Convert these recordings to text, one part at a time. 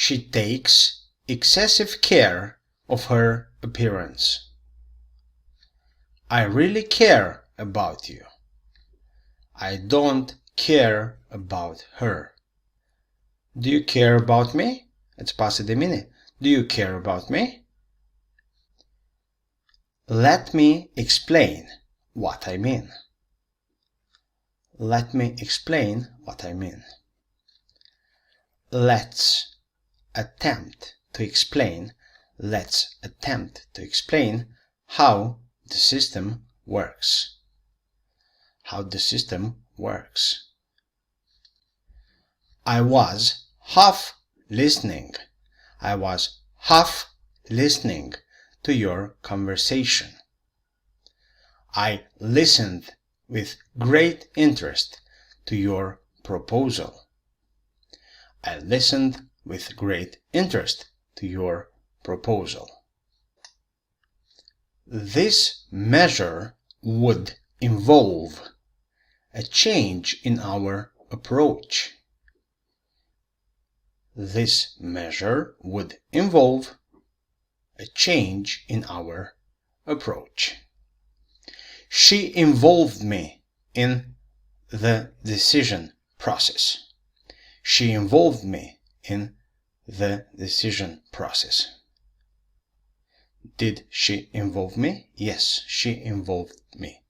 She takes excessive care of her appearance. I really care about you. I don't care about her. Do you care about me? Îți pasă de mine? Do you care about me? Let me explain what I mean. Let me explain what I mean. Let's attempt to explain. Let's attempt to explain how the system works. How the system works. I was half listening. I was half listening to your conversation. I listened with great interest to your proposal. I listened with great interest to your proposal. This measure would involve a change in our approach. This measure would involve a change in our approach. She involved me in the decision process. She involved me in the decision process. Did she involve me? Yes, she involved me.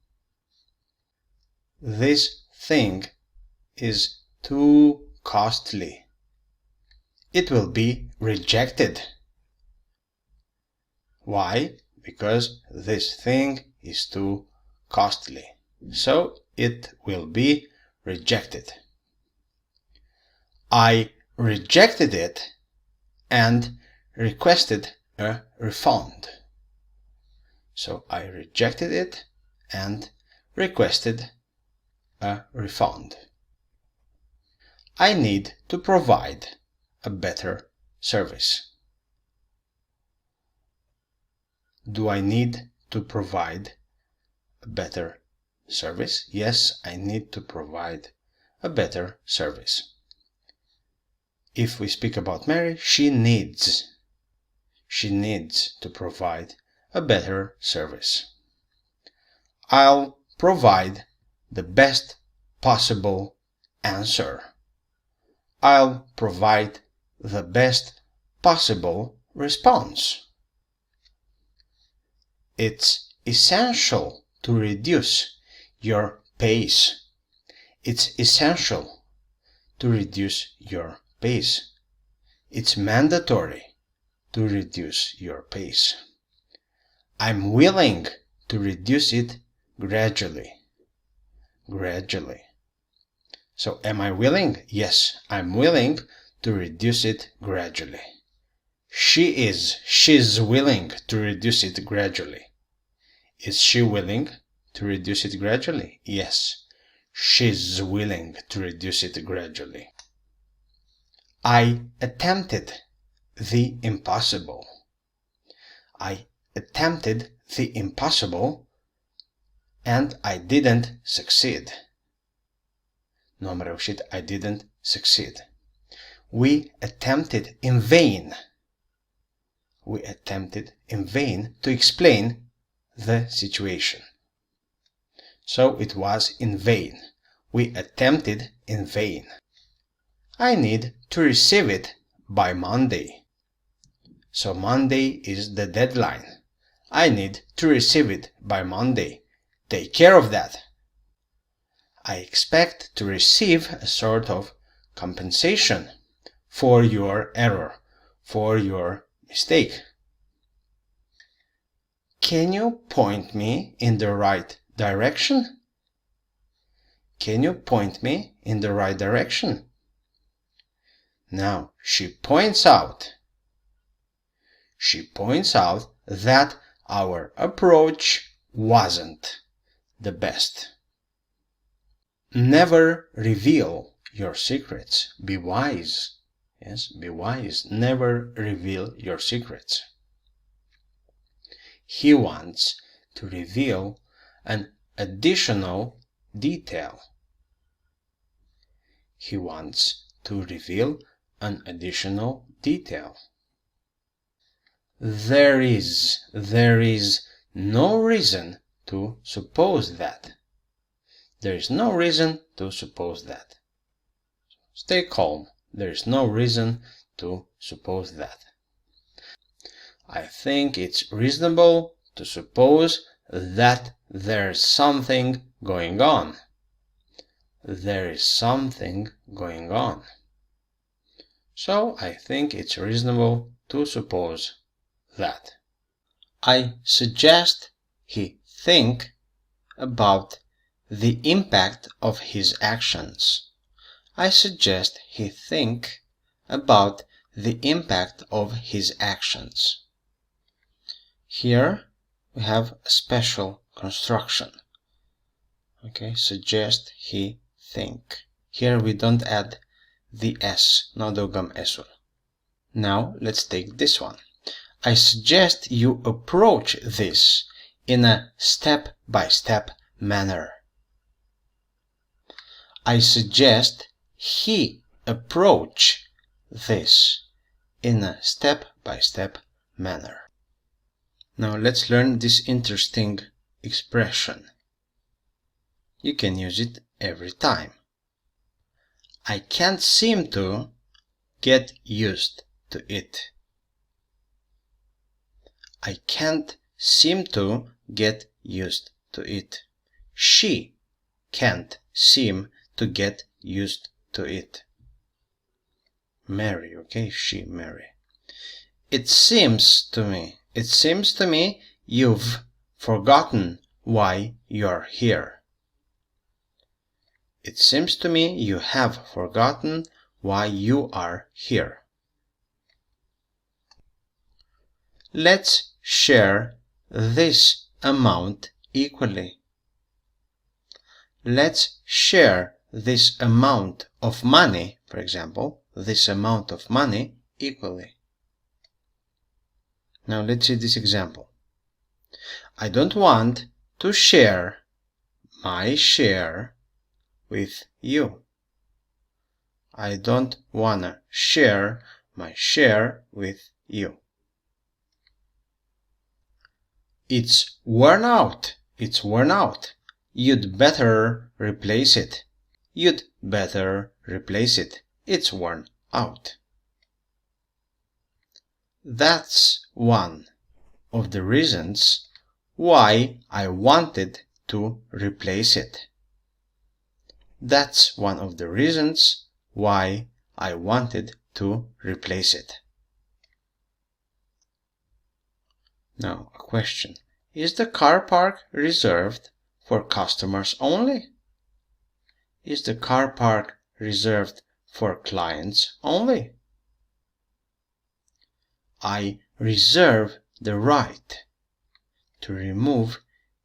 This thing is too costly. It will be rejected. Why? Because this thing is too costly. So it will be rejected. I rejected it and requested a refund. So I rejected it and requested a refund. I need to provide a better service. Do I need to provide a better service? Yes, I need to provide a better service. If we speak about Mary, she needs to provide a better service. I'll provide the best possible answer. I'll provide the best possible response. It's essential to reduce your pace. It's essential to reduce your pace. It's mandatory to reduce your pace. I'm willing to reduce it gradually. Gradually. So am I willing? Yes, I'm willing to reduce it gradually. She's willing to reduce it gradually. Is she willing to reduce it gradually? Yes, she's willing to reduce it gradually. I attempted the impossible. I attempted the impossible and I didn't succeed. Nu am reușit, I didn't succeed. We attempted in vain. We attempted in vain to explain the situation. So it was in vain. We attempted in vain. I need to receive it by Monday. So Monday is the deadline. I need to receive it by Monday. Take care of that. I expect to receive a sort of compensation for your error, for your mistake. Can you point me in the right direction? Can you point me in the right direction? Now, she points out that our approach wasn't the best. Never reveal your secrets. Be wise. Yes, be wise. Never reveal your secrets. He wants to reveal an additional detail. He wants to reveal an additional detail. There is no reason to suppose that. There is no reason to suppose that. Stay calm. There is no reason to suppose that. I think it's reasonable to suppose that there's something going on. There is something going on. So I think it's reasonable to suppose that. I suggest he think about the impact of his actions. I suggest he think about the impact of his actions. Here we have a special construction. Okay, suggest he think. Here we don't add the S, nu adăugăm S-ul. Now let's take this one. I suggest you approach this in a step-by-step manner. I suggest he approach this in a step-by-step manner. Now let's learn this interesting expression. You can use it every time. I can't seem to get used to it. I can't seem to get used to it. She can't seem to get used to it. Mary, okay? She, Mary. It seems to me you've forgotten why you're here. It seems to me you have forgotten why you are here. Let's share this amount equally. Let's share this amount of money, for example, this amount of money equally. Now let's see this example. I don't want to share my share with you. I don't wanna share my share with you. It's worn out. It's worn out. You'd better replace it. You'd better replace it. It's worn out. That's one of the reasons why I wanted to replace it. That's one of the reasons why I wanted to replace it. Now, a question. Is the car park reserved for customers only? Is the car park reserved for clients only? I reserve the right to remove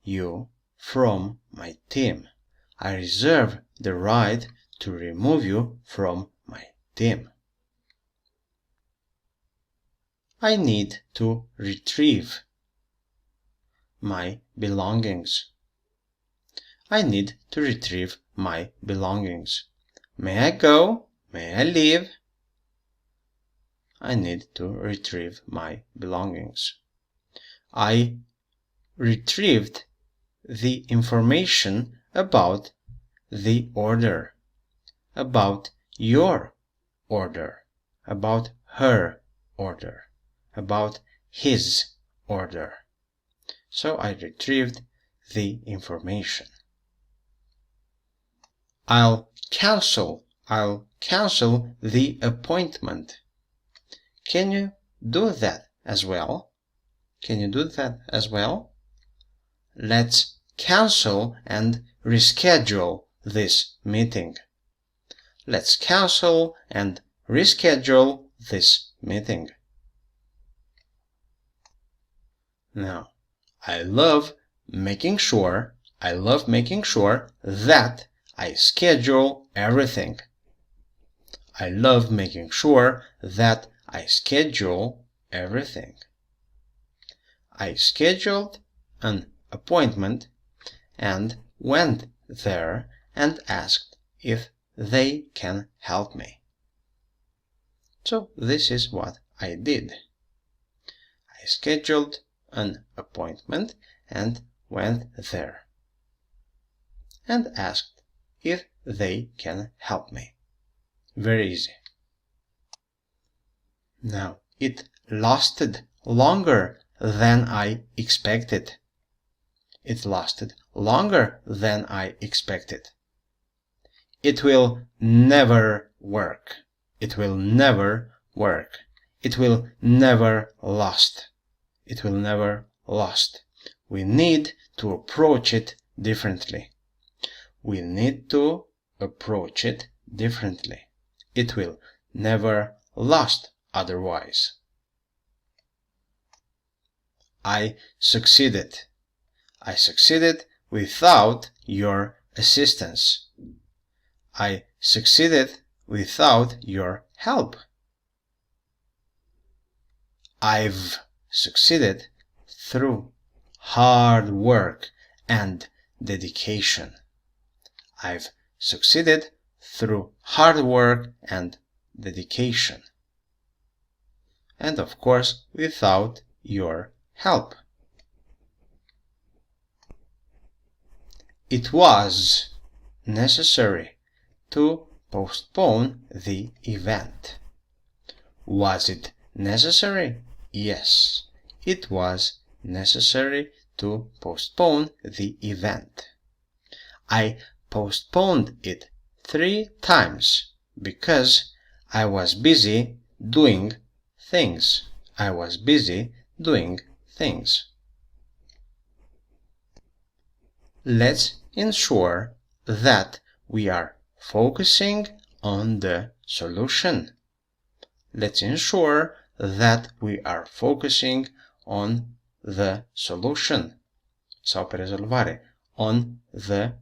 you from my team. I reserve the right to remove you from my team. I need to retrieve my belongings. I need to retrieve my belongings. May I go? May I leave? I need to retrieve my belongings. I retrieved the information about the order, about your order, about her order, about his order. So I retrieved the information. I'll cancel the appointment. Can you do that as well? Can you do that as well? Let's cancel and reschedule this meeting. Let's cancel and reschedule this meeting. Now, I love making sure that I schedule everything. I love making sure that I schedule everything. I scheduled an appointment and went there and asked if they can help me. So this is what I did. I scheduled an appointment and went there and asked if they can help me. Very easy. Now, it lasted longer than I expected. It lasted longer than I expected. It will never work. It will never work. It will never last. It will never last. We need to approach it differently. We need to approach it differently. It will never last otherwise. I succeeded. I succeeded without your assistance. I succeeded without your help. I've succeeded through hard work and dedication. I've succeeded through hard work and dedication. And of course, without your help. It was necessary to postpone the event. Was it necessary? Yes, it was necessary to postpone the event. I postponed it 3 times because I was busy doing things. I was busy doing things. Let's ensure that we are focusing on the solution. Let's ensure that we are focusing on the solution sau pe rezolvare, on the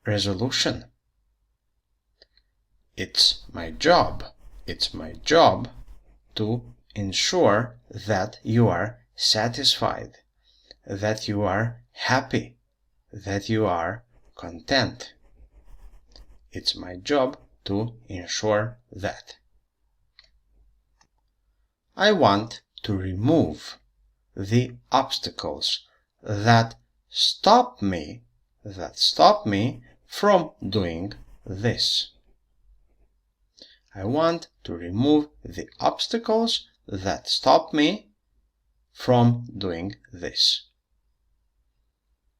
resolution. It's my job to ensure that you are satisfied, that you are happy, that you are content. It's my job to ensure that. I want to remove the obstacles that stop me from doing this. I want to remove the obstacles that stop me from doing this.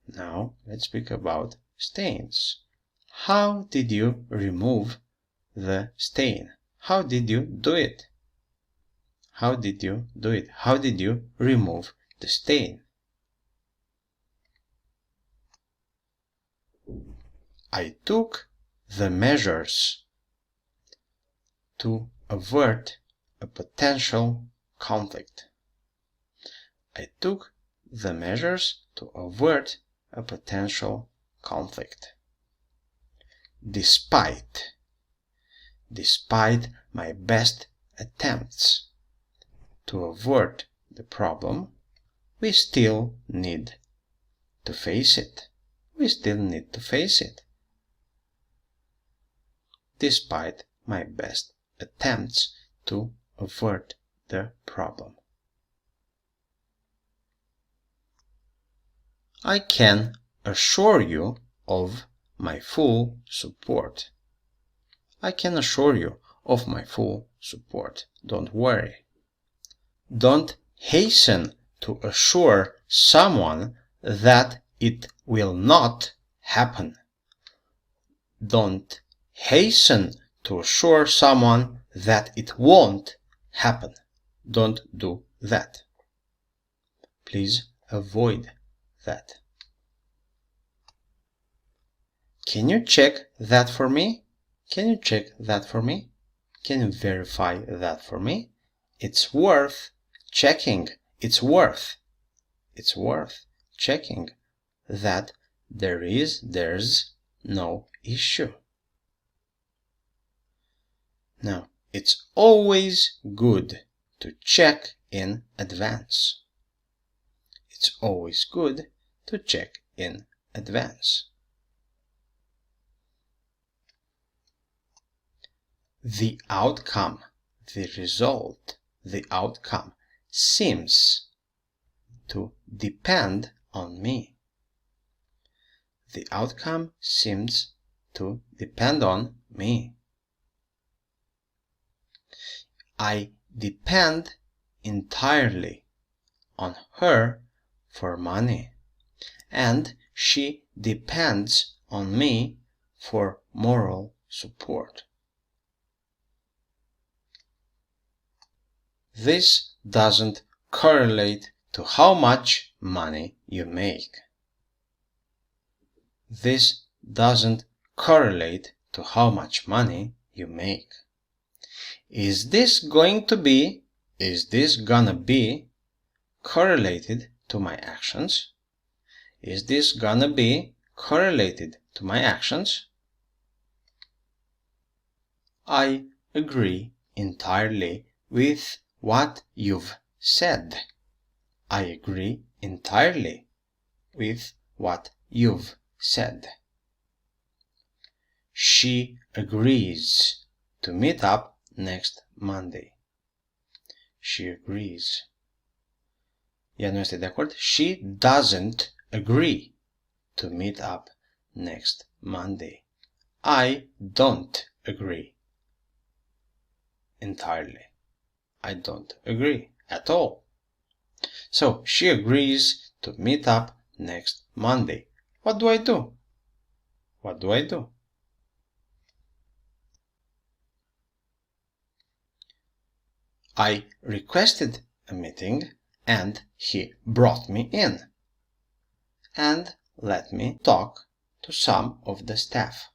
Now, let's speak about stains. How did you remove the stain? How did you do it? How did you do it? How did you remove the stain? I took the measures to avert a potential conflict. I took the measures to avert a potential conflict. Despite my best attempts to avert the problem, we still need to face it. We still need to face it. Despite my best attempts to avert the problem. I can assure you of my full support. I can assure you of my full support. Don't worry. Don't hasten to assure someone that it will not happen. Don't hasten to assure someone that it won't happen. Don't do that. Please avoid that. Can you check that for me? Can you check that for me? Can you verify that for me? It's worth checking. It's worth checking that there's no issue. Now, it's always good to check in advance. It's always good to check in advance. The outcome the result, the outcome, seems to depend on me. The outcome seems to depend on me. I depend entirely on her for money, and she depends on me for moral support. This doesn't correlate to how much money you make. This doesn't correlate to how much money you make. Is this gonna be correlated to my actions? Is this gonna be correlated to my actions? I agree entirely with what you've said. I agree entirely with what you've said. She agrees to meet up next Monday. She agrees. Ea nu este de acord. She doesn't agree to meet up next Monday. I don't agree entirely. I don't agree at all. So, she agrees to meet up next Monday. What do I do? What do I do? I requested a meeting and he brought me in and let me talk to some of the staff.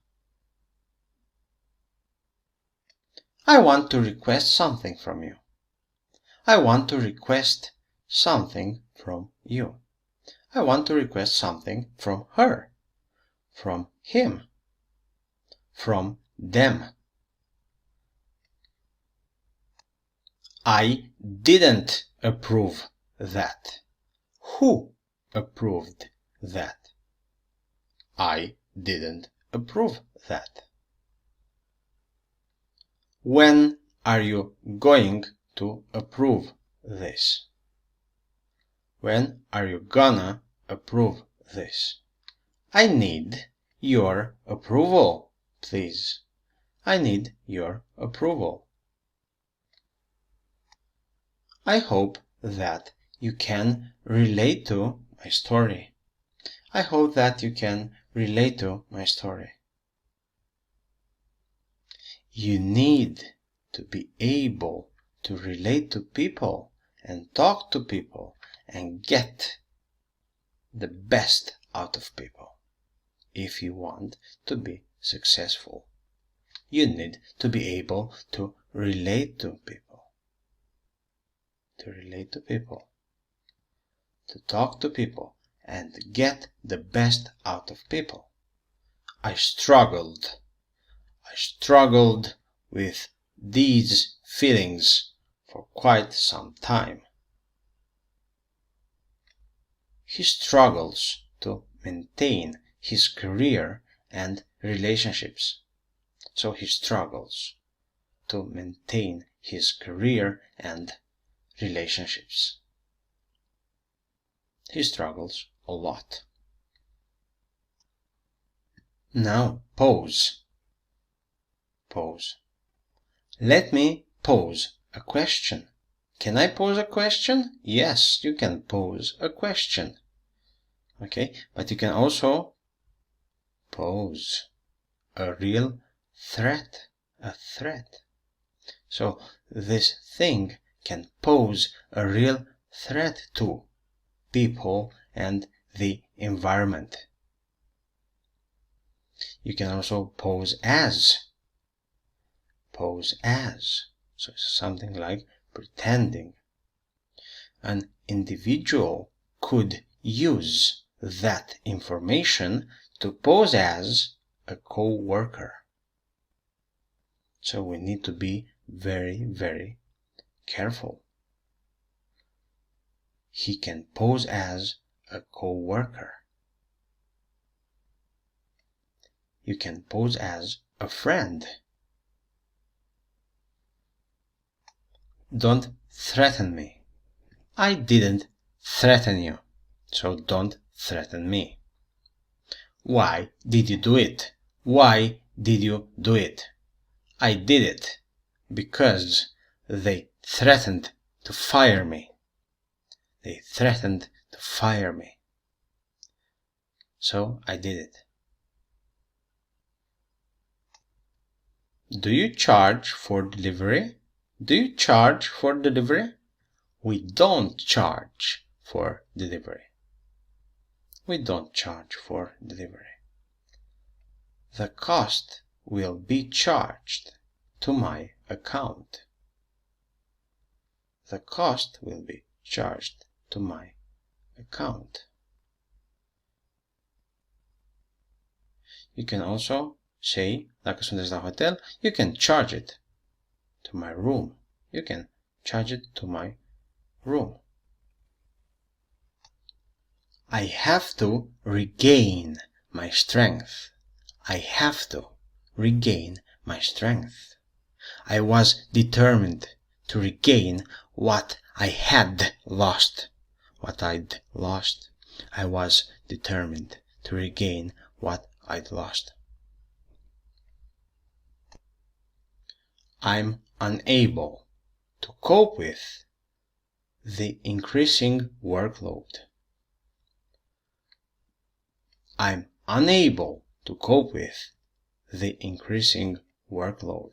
I want to request something from you. I want to request something from you. I want to request something from her, from him, from them. I didn't approve that. Who approved that? I didn't approve that. When are you going to approve this? When are you gonna approve this? I need your approval, please. I need your approval. I hope that you can relate to my story. I hope that you can relate to my story. You need to be able to relate to people and talk to people and get the best out of people. If you want to be successful, you need to be able to relate to people. To relate to people, to talk to people, and get the best out of people. I struggled with these feelings for quite some time. He struggles to maintain his career and relationships. So he struggles to maintain his career and relationships. He struggles a lot. Now pause. Pause. Let me pose a question. Can I pose a question? Yes, you can pose a question. Okay, but you can also pose a real threat. A threat. So this thing can pose a real threat to people and the environment. You can also pose as. Pose as. So it's something like pretending. An individual could use that information to pose as a co-worker. So we need to be very, very careful. He can pose as a co-worker. You can pose as a friend. Don't threaten me. I didn't threaten you, so don't threaten me. Why did you do it? Why did you do it? I did it because they threatened to fire me. They threatened to fire me. So I did it. Do you charge for delivery? Do you charge for delivery? We don't charge for delivery. We don't charge for delivery. The cost will be charged to my account. The cost will be charged to my account. You can also say, dacă sunteți la hotel, you can charge it to my room. You can charge it to my room. I have to regain my strength. I have to regain my strength. I was determined to regain what I had lost. What I'd lost. I was determined to regain what I'd lost. I'm unable to cope with the increasing workload. I'm unable to cope with the increasing workload.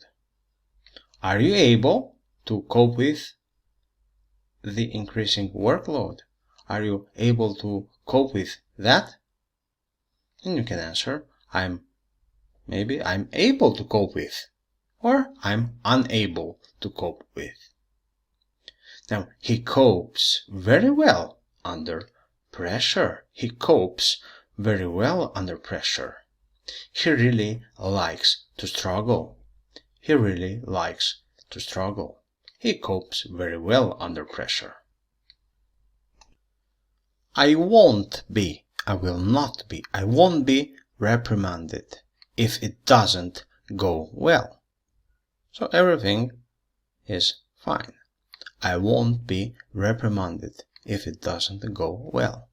Are you able to cope with the increasing workload? Are you able to cope with that? And you can answer, I'm able to cope with, or I'm unable to cope with. Now, he copes very well under pressure. He copes very well under pressure. He really likes to struggle. He really likes to struggle. He copes very well under pressure. I won't be reprimanded if it doesn't go well. So everything is fine. I won't be reprimanded if it doesn't go well.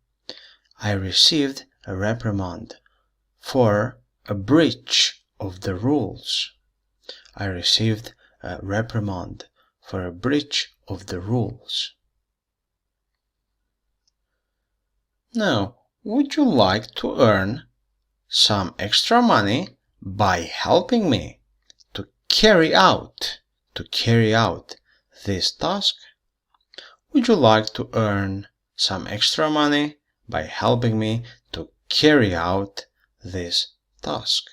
I received a reprimand for a breach of the rules. I received a reprimand for a breach of the rules. Now, would you like to earn some extra money by helping me to carry out this task? Would you like to earn some extra money by helping me to carry out this task?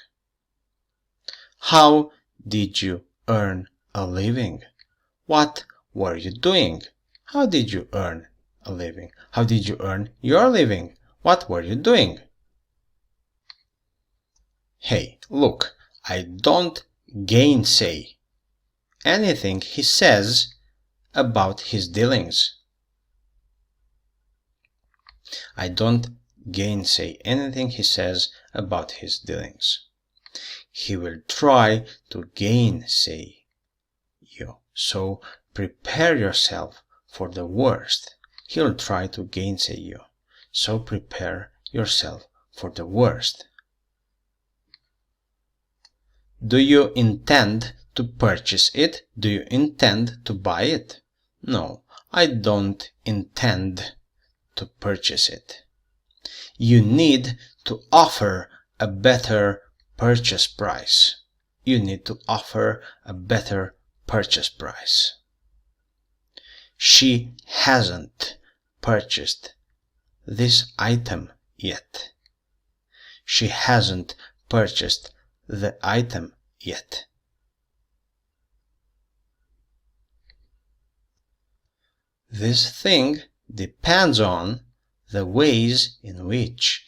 How did you earn a living? What were you doing? How did you earn a living? How did you earn your living? What were you doing? Hey, look, I don't gainsay anything he says about his dealings. I don't gainsay anything he says about his dealings. He will try to gainsay you, so prepare yourself for the worst. He'll try to gainsay you, so prepare yourself for the worst. Do you intend to purchase it? Do you intend to buy it? No, I don't intend to purchase it. You need to offer a better purchase price. You need to offer a better purchase price. She hasn't purchased this item yet. She hasn't purchased the item yet. This thing depends on the ways in which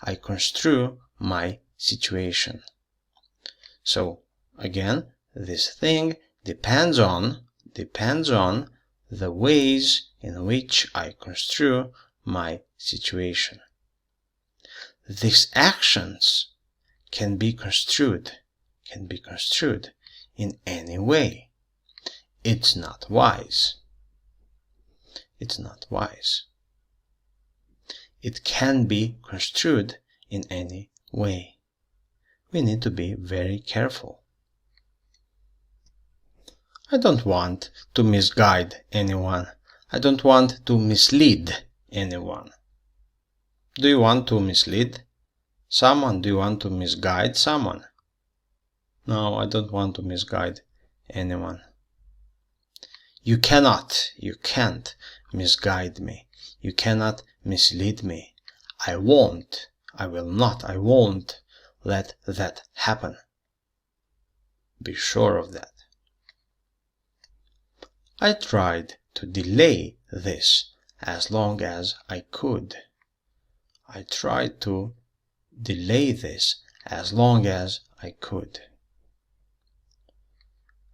I construe my situation. So again, this thing depends on the ways in which I construe my situation. These actions can be construed in any way. It's not wise. It's not wise. It can be construed in any way. We need to be very careful. I don't want to misguide anyone. I don't want to mislead anyone. Do you want to mislead someone? Do you want to misguide someone? No, I don't want to misguide anyone. You can't misguide me. You cannot mislead me. I won't let that happen. Be sure of that. I tried to delay this as long as I could. I tried to delay this as long as I could.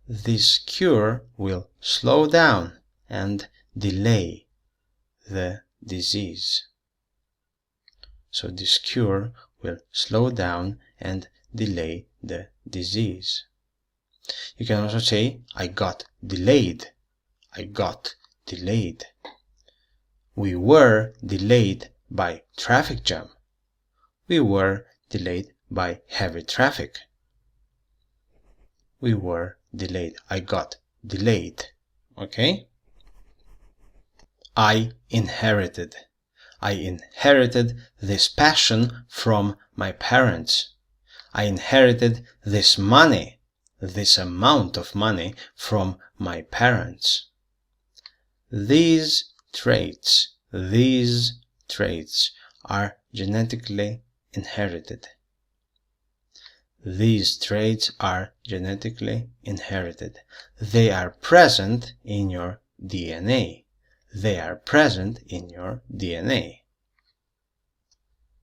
This cure will slow down and delay the disease. So this cure will slow down and delay the disease. You can also say, I got delayed. I got delayed. We were delayed by traffic jam. We were delayed by heavy traffic. We were delayed. I got delayed. Okay? I inherited this passion from my parents. I inherited this money, this amount of money from my parents. These traits are genetically inherited. These traits are genetically inherited. They are present in your DNA. They are present in your DNA.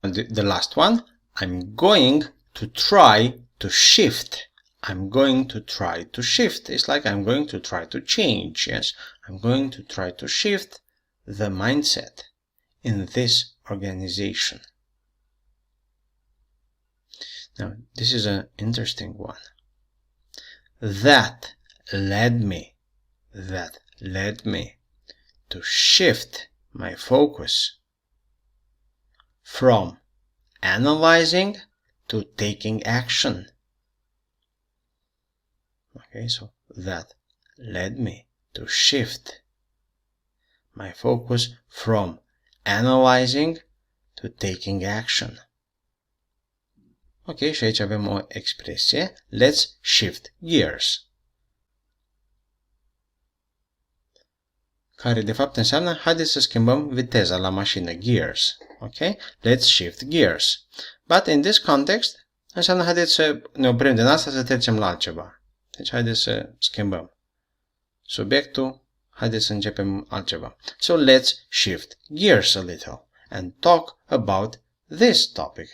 And the last one, I'm going to try to shift. I'm going to try to shift. It's like I'm going to try to change. Yes, I'm going to try to shift the mindset in this organization. Now, this is an interesting one. That led me to shift my focus from analyzing to taking action. Okay, so that led me to shift my focus from analyzing to taking action. Ok, și aici avem o expresie. Let's shift gears. Care de fapt înseamnă haideți să schimbăm viteza la mașină. Gears. Ok? Let's shift gears. But in this context înseamnă haideți să ne oprim din asta să trecem la altceva. Deci haideți să schimbăm subiectul. Haideți să începem altceva. So let's shift gears a little and talk about this topic.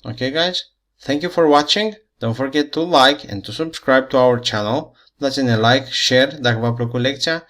Okay guys, thank you for watching. Don't forget to like and to subscribe to our channel. Dați-ne like, share dacă v-a plăcut lecția